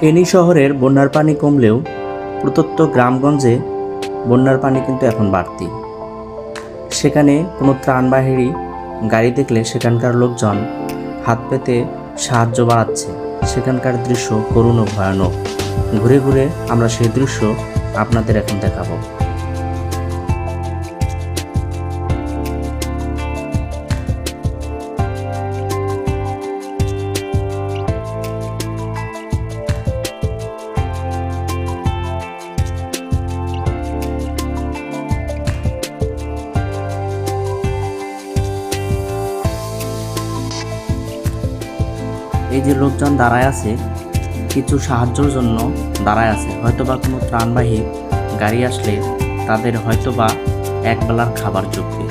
ফেনী শহরের বন্যার পানি কমলেও প্রত্যন্ত গ্রামগঞ্জে বন্যার পানি কিন্তু এখন বাড়তি। সেখানে কোনো ত্রাণবাহী গাড়ি দেখলে সেখানকার লোকজন হাত পেতে সাহায্য বাড়াচ্ছে। সেখানকার দৃশ্য করুণ ও ভয়ানক। ঘুরে ঘুরে আমরা সেই দৃশ্য আপনাদের এখন দেখাবো। এই যে লোকজন দাঁড়ায় আছে, কিছু সাহায্যের জন্য দাঁড়ায় আছে। হয়তোবা কোনো ত্রাণবাহী গাড়ি আসলে তাদের হয়তোবা এক বেলার খাবার জুটবে।